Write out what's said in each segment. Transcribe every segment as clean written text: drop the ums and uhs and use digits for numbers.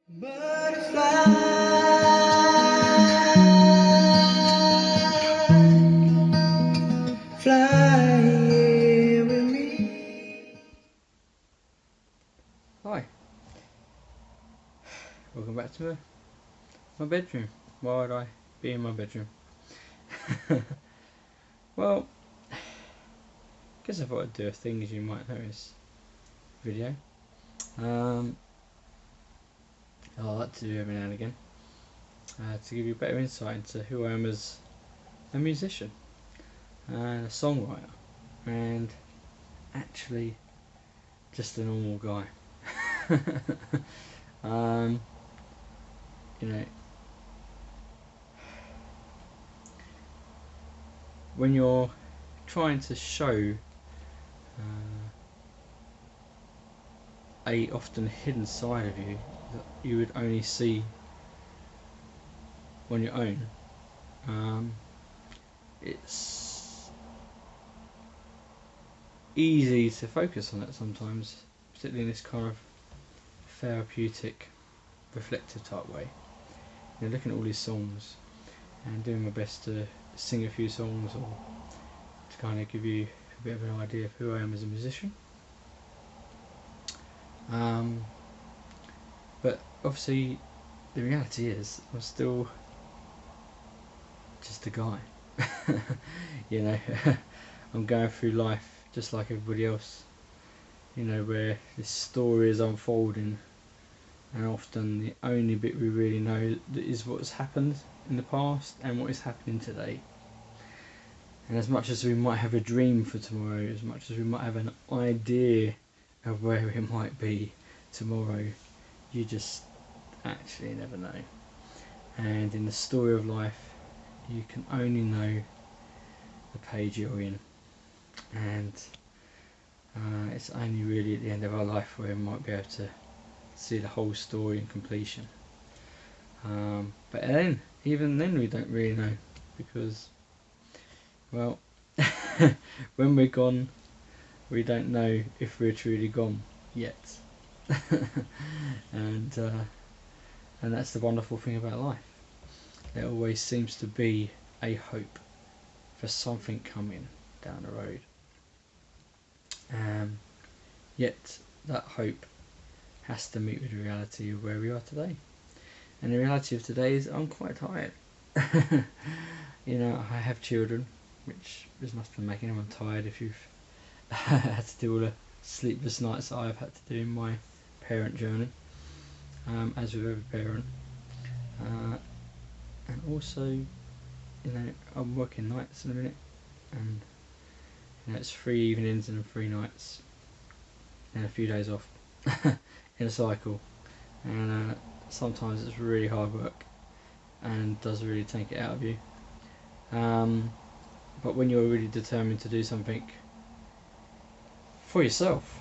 Butterfly, fly here with me. Hi, welcome back to my bedroom. Why would I be in my bedroom? Well, guess I thought I'd do a thing, as you might notice, video. I like to do every now and again to give you a better insight into who I am as a musician and a songwriter, and actually just a normal guy. um, you know, when you're trying to show a often hidden side of you that you would only see on your own, it's easy to focus on it sometimes, particularly in this kind of therapeutic, reflective type way. Looking at all these songs and doing my best to sing a few songs or to kind of give you a bit of an idea of who I am as a musician. But obviously, the reality is I'm still just a guy. I'm going through life just like everybody else. Where this story is unfolding, and often the only bit we really know is what's happened in the past and what is happening today. And as much as we might have a dream for tomorrow, as much as we might have an idea of where it might be tomorrow, you just actually never know. And in the story of life, you can only know the page you're in. And it's only really at the end of our life where we might be able to see the whole story in completion. But then, even then, we don't really know, because, well, when we're gone, we don't know if we're truly gone yet. and that's the wonderful thing about life. There always seems to be a hope for something coming down the road. Yet that hope has to meet with the reality of where we are today. And the reality of today is I'm quite tired. I have children, which must make anyone tired if you've had to do all the sleepless nights that I've had to do in my parent journey, as with every parent. And also, I'm working nights in a minute, and it's 3 evenings and 3 nights and a few days off in a cycle, and sometimes it's really hard work and does really take it out of you. But when you're really determined to do something for yourself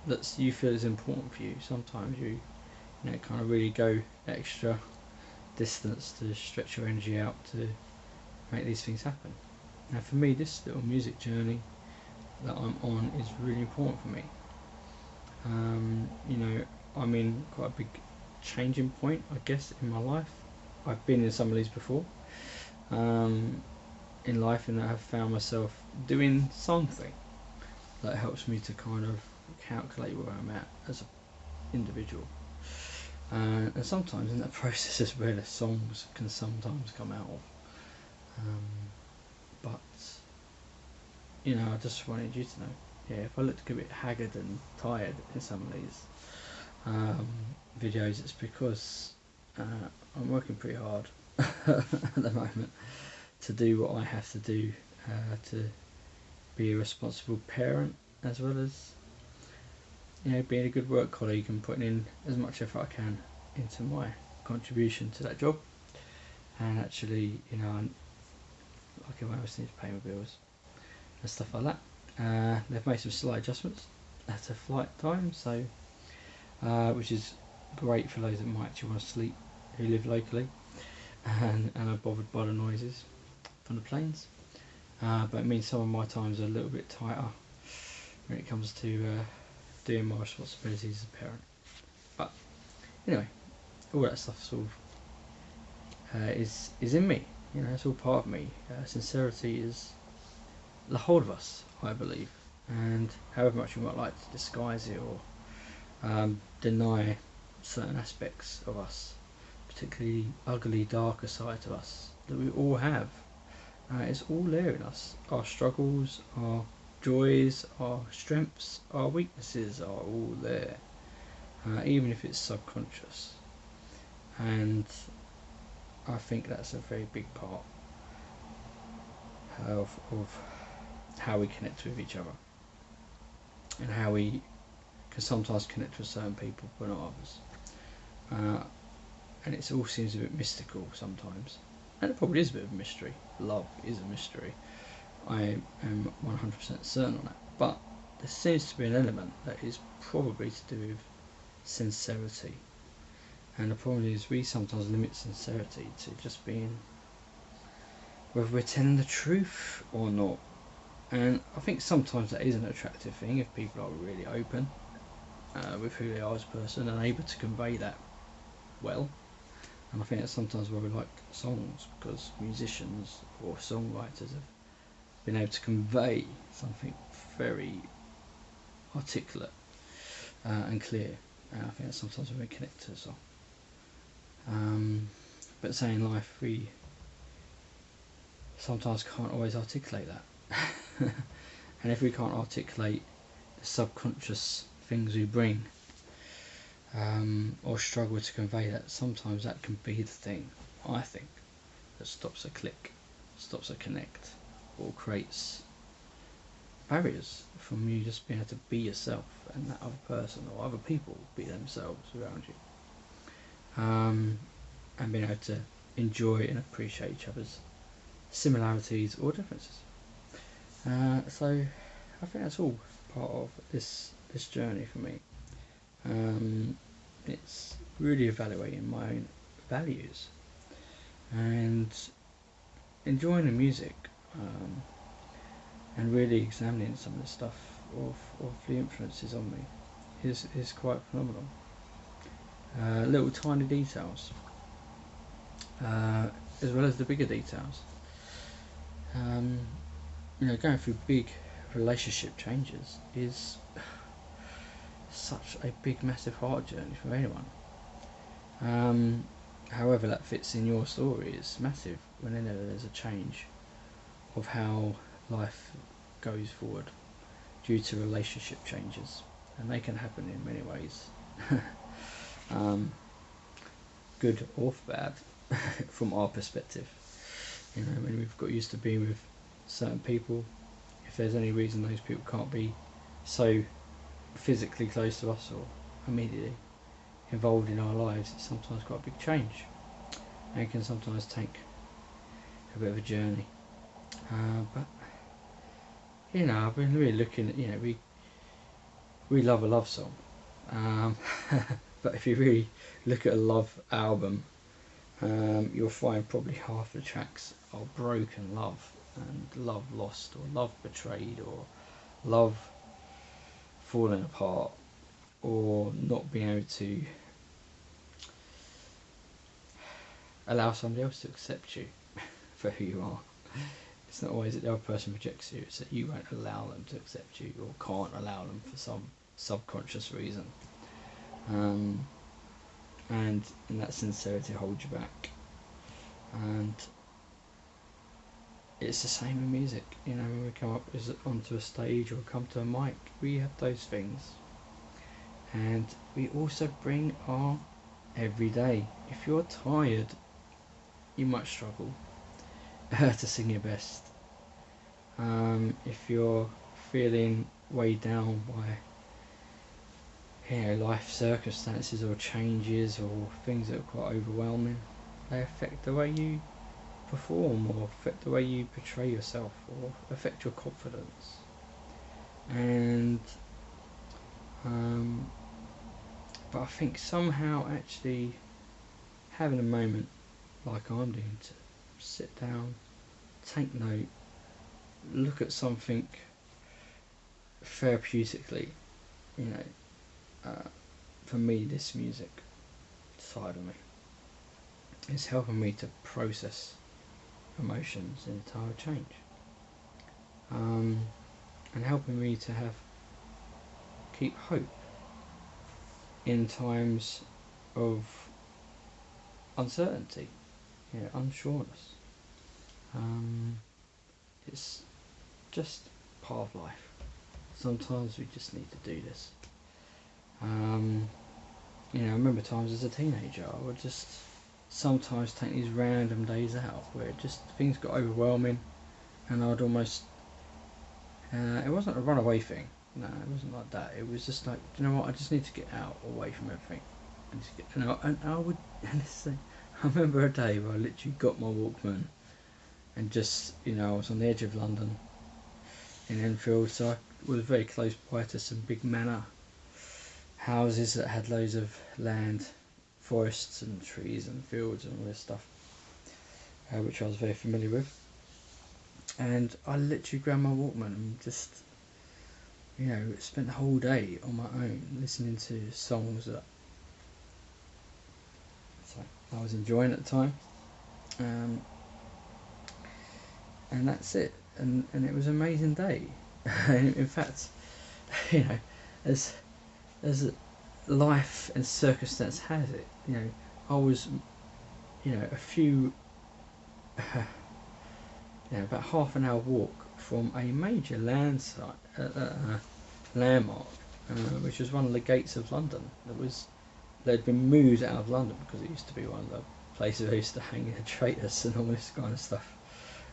that you feel is important for you, sometimes you kind of really go extra distance to stretch your energy out to make these things happen. Now, for me, this little music journey that I'm on is really important for me. I'm in quite a big changing point, I guess, in my life. I've been in some of these before in life, and I have found myself doing something that helps me to kind of calculate where I'm at as an individual. And sometimes in that process is where the songs can sometimes come out of. But I just wanted you to know, if I looked a bit haggard and tired in some of these videos, it's because I'm working pretty hard at the moment to do what I have to do to be a responsible parent, as well as being a good work colleague and putting in as much effort I can into my contribution to that job. And actually, like everyone else, need to pay my bills and stuff like that. They've made some slight adjustments at a flight time, so which is great for those that might actually want to sleep, who live locally and are bothered by the noises from the planes. But it means some of my times are a little bit tighter when it comes to doing my responsibilities as a parent. But Anyway, all that stuff sort of is in me. You know, it's all part of me. Sincerity is the whole of us, I believe. And however much we might like to disguise it or deny certain aspects of us, particularly ugly, darker sides of us that we all have, it's all there in us. Our struggles, our joys, our strengths, our weaknesses are all there, even if it's subconscious. And I think that's a very big part of how we connect with each other, and how we can sometimes connect with certain people but not others. And it all seems a bit mystical sometimes, and it probably is a bit of a mystery. Love is a mystery. I am 100% certain on that, but there seems to be an element that is probably to do with sincerity, and the problem is we sometimes limit sincerity to just being whether we're telling the truth or not. And I think sometimes that is an attractive thing if people are really open with who they are as a person and able to convey that well. And I think that's sometimes why we like songs, because musicians or songwriters have been able to convey something very articulate and clear. And I think that's sometimes when we connect to a song. But say in life we sometimes can't always articulate that. And if we can't articulate the subconscious things we bring, or struggle to convey that, sometimes that can be the thing, I think, that stops a click, stops a connect, or creates barriers from you just being able to be yourself and that other person or other people be themselves around you, and being able to enjoy and appreciate each other's similarities or differences. So I think that's all part of this journey for me. It's really evaluating my own values and enjoying the music, and really examining some of the stuff of the influences on me is quite phenomenal. Little tiny details, as well as the bigger details. Going through big relationship changes is such a big, massive heart journey for anyone. However that fits in your story is massive whenever there's a change of how life goes forward due to relationship changes, and they can happen in many ways. Good or bad from our perspective. When we've got used to being with certain people, if there's any reason those people can't be so physically close to us or immediately involved in our lives, it's sometimes quite a big change, and it can sometimes take a bit of a journey. But I've been really looking at, we love a love song, but if you really look at a love album, you'll find probably half the tracks are broken love, and love lost, or love betrayed, or love falling apart, or not being able to allow somebody else to accept you for who you are. It's not always that the other person rejects you, it's that you won't allow them to accept you, or can't allow them for some subconscious reason. And in that, sincerity holds you back. And it's the same in music. When we come up onto a stage or come to a mic, we have those things. And we also bring our everyday. If you're tired, you might struggle to sing your best. If you're feeling weighed down by life circumstances or changes or things that are quite overwhelming, they affect the way you perform, or affect the way you portray yourself, or affect your confidence. And but I think somehow actually having a moment like I'm doing to sit down, take note, look at something therapeutically, for me, this music side of me. It's helping me to process emotions in time of change, and helping me to keep hope in times of uncertainty, unsureness. It's just part of life. Sometimes we just need to do this. I remember times as a teenager, I would just sometimes take these random days out where just things got overwhelming, and I'd almost. It wasn't a runaway thing. No, it wasn't like that. It was just like, you know what? I just need to get out, away from everything. And I would. And I remember a day where I literally got my Walkman, and just, I was on the edge of London, in Enfield, so I was very close by to some big manor houses that had loads of land, forests and trees and fields and all this stuff, which I was very familiar with. And I literally grabbed my Walkman and just, spent the whole day on my own listening to songs that I was enjoying at the time. And that's it. And it was an amazing day. In fact, as life and circumstance has it, I was, a few, about half an hour walk from a major landmark, which was one of the gates of London. They'd been moved out of London because it used to be one of the places I used to hang the traitors and all this kind of stuff.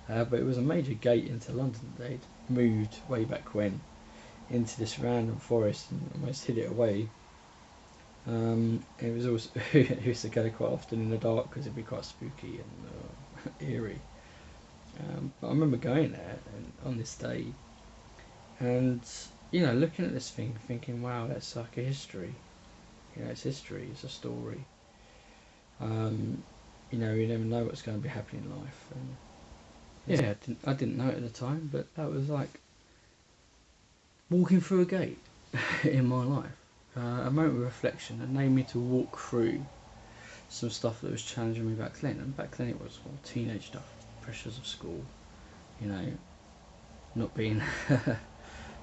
But it was a major gate into London. They'd moved way back when into this random forest and almost hid it away. It was also it used to go quite often in the dark because it'd be quite spooky and eerie. But I remember going there on this day, and looking at this thing, thinking, "Wow, that's like a history. It's history. It's a story. You never know what's going to be happening in life." And I didn't know it at the time, but that was like walking through a gate in my life. A moment of reflection that made me to walk through some stuff that was challenging me back then. And back then it was all teenage stuff, pressures of school, not being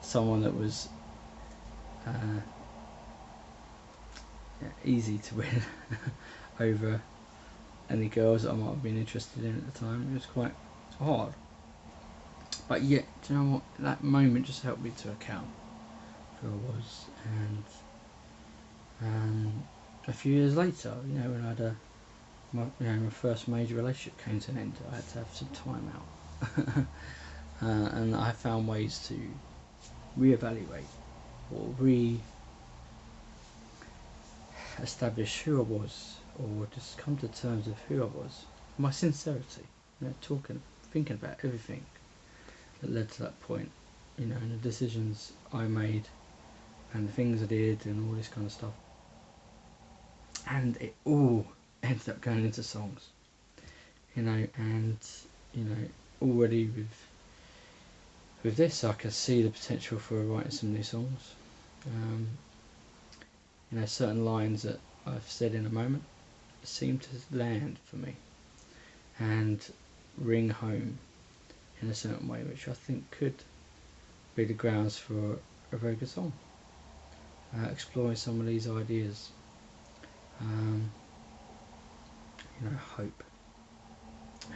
someone that was easy to win over any girls that I might have been interested in at the time. It was quite hard. But yet, do you know what? That moment just helped me to account for who I was. And a few years later, when I had my first major relationship came to an end, I had to have some time out. And I found ways to reevaluate or establish who I was, or just come to terms with who I was. My sincerity, thinking about everything that led to that point, and the decisions I made and the things I did and all this kind of stuff. And it all ended up going into songs, and already with this I could see the potential for writing some new songs. Certain lines that I've said in a moment seem to land for me and ring home in a certain way, which I think could be the grounds for a very good song. Exploring some of these ideas. Hope.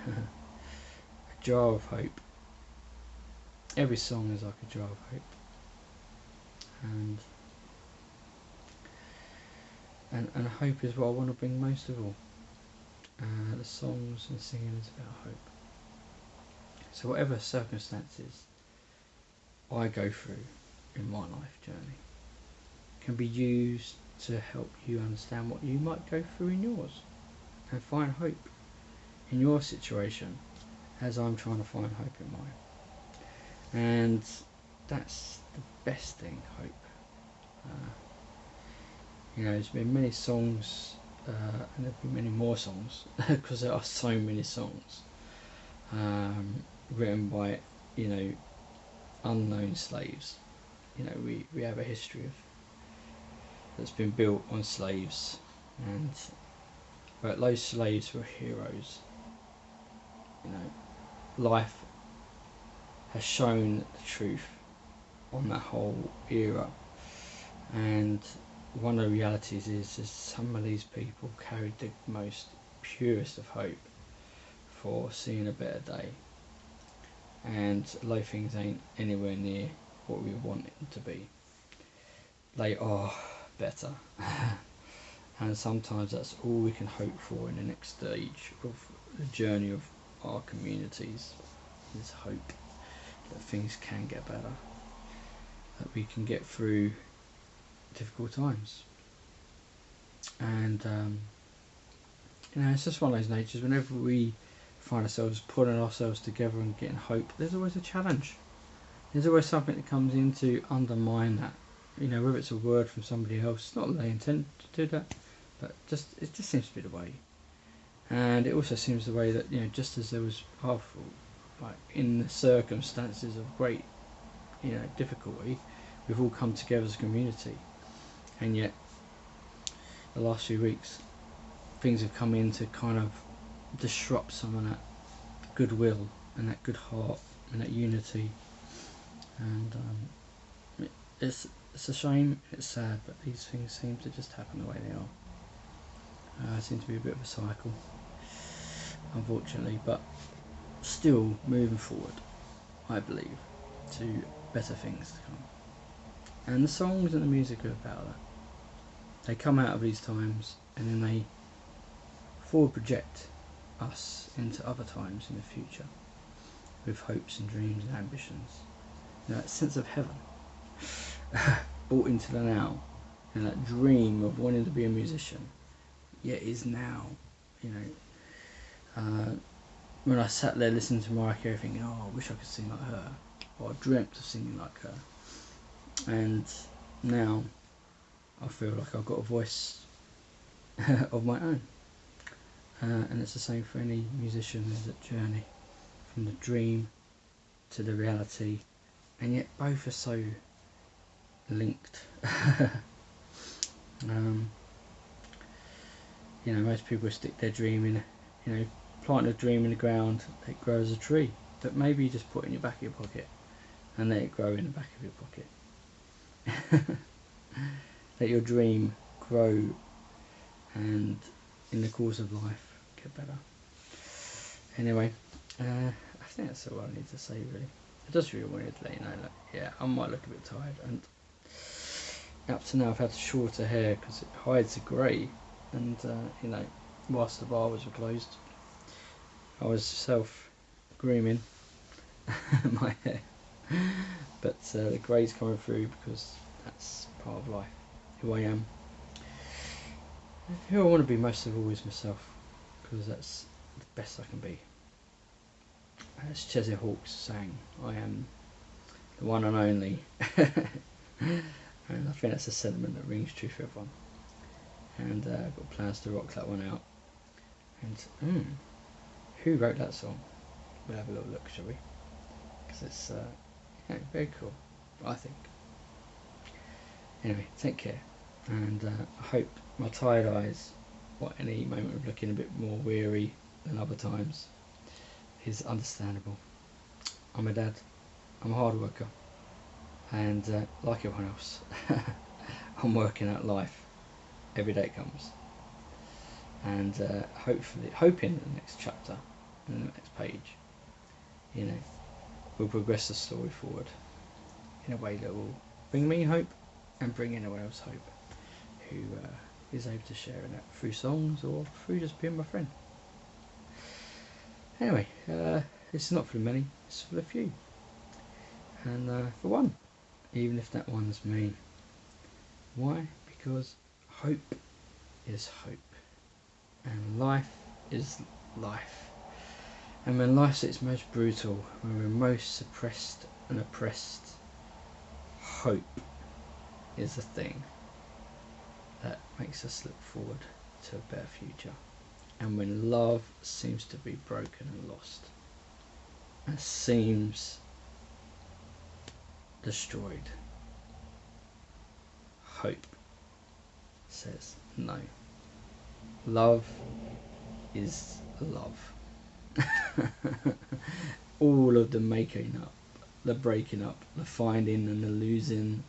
A jar of hope. Every song is like a jar of hope. And hope is what I want to bring most of all. The songs and singing is about hope. So whatever circumstances I go through in my life journey can be used to help you understand what you might go through in yours, and find hope in your situation as I'm trying to find hope in mine. And that's the best thing, hope. There's been many songs, and there'll be many more songs, because there are so many songs written by unknown slaves. We have a history that's been built on slaves, and but those slaves were heroes. You know, life has shown the truth on that whole era, and one of the realities is some of these people carried the most purest of hope for seeing a better day, and low things ain't anywhere near what we want it to be. They are better. And sometimes that's all we can hope for in the next stage of the journey of our communities, is hope that things can get better, that we can get through difficult times. And it's just one of those natures. Whenever we find ourselves pulling ourselves together and getting hope, there's always a challenge. There's always something that comes in to undermine that. Whether it's a word from somebody else, not that they intend to do that, but it just seems to be the way. And it also seems the way that, just as there was powerful, like in the circumstances of great, difficulty, we've all come together as a community. And yet, the last few weeks, things have come in to kind of disrupt some of that goodwill and that good heart and that unity. And it's a shame, it's sad, but these things seem to just happen the way they are. It seems to be a bit of a cycle, unfortunately, but still moving forward, I believe, to better things to come. And the songs and the music are about that. They come out of these times and then they forward project us into other times in the future with hopes and dreams and ambitions. That sense of heaven brought into the now, and that dream of wanting to be a musician, yet is now. When I sat there listening to Mariah Carey thinking, I wish I could sing like her, or I dreamt of singing like her, and now I feel like I've got a voice of my own. And it's the same for any musician. There's that journey from the dream to the reality, and yet both are so linked. Most people stick their dream in, plant a dream in the ground, it grows a tree. But maybe you just put it in your back of your pocket and let it grow in the back of your pocket. Let your dream grow, and in the course of life get better. Anyway, I think that's all I need to say really. I just really wanted to let you know that, I might look a bit tired, and up to now I've had shorter hair because it hides the grey, and whilst the barbers were closed, I was self-grooming my hair, but the grey's coming through because that's part of life, who I am, who I want to be most of all is myself, because that's the best I can be. As Chesney Hawkes sang, I am the one and only. And I think that's a sentiment that rings true for everyone. And I've got plans to rock that one out. And who wrote that song? We'll have a little look, shall we? Because it's very cool, I think. Anyway, take care, and I hope my tired eyes, or any moment of looking a bit more weary than other times, is understandable. I'm a dad, I'm a hard worker, and like everyone else, I'm working out life every day it comes, and hoping the next chapter and the next page, will progress the story forward in a way that will bring me hope and bring anyone else hope who is able to share in it through songs or through just being my friend. Anyway, it's not for the many, it's for the few, and for one, even if that one's me. Why? Because hope is hope, and life is life. And when life's at its most brutal, when we're most suppressed and oppressed, hope is the thing that makes us look forward to a better future. And when love seems to be broken and lost, and seems destroyed, hope says no. Love is love. All of the making up, the breaking up, the finding and the losing,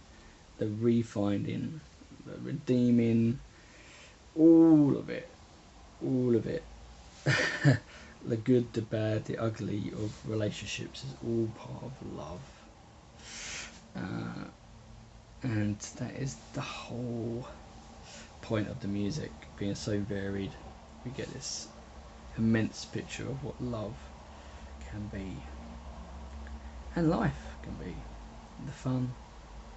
the refinding, the redeeming, all of it, all of it. The good, the bad, the ugly of relationships is all part of love. And that is the whole point of the music, being so varied. We get this immense picture of what love can be, and life can be. The fun,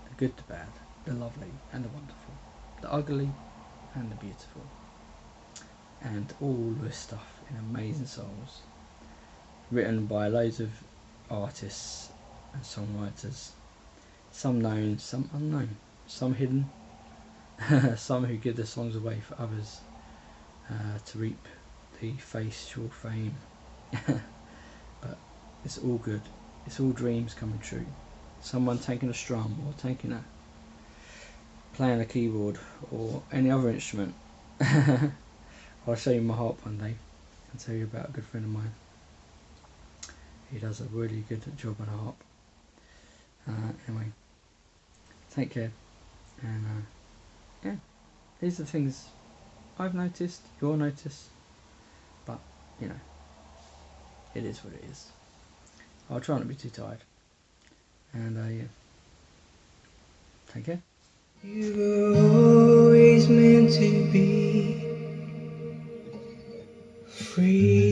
the good, the bad, the lovely and the wonderful, the ugly and the beautiful, and all this stuff in amazing songs written by loads of artists and songwriters, some known, some unknown, some hidden, some who give their songs away for others to reap the facial fame. But it's all good. It's all dreams coming true. Someone taking a strum or playing a keyboard or any other instrument. I'll show you my harp one day and tell you about a good friend of mine. He does a really good job on a harp. Anyway, take care, and yeah, these are the things I've noticed, you'll notice, but you know, it is what it is. I'll try not to be too tired, and yeah, take care. You were always meant to be free.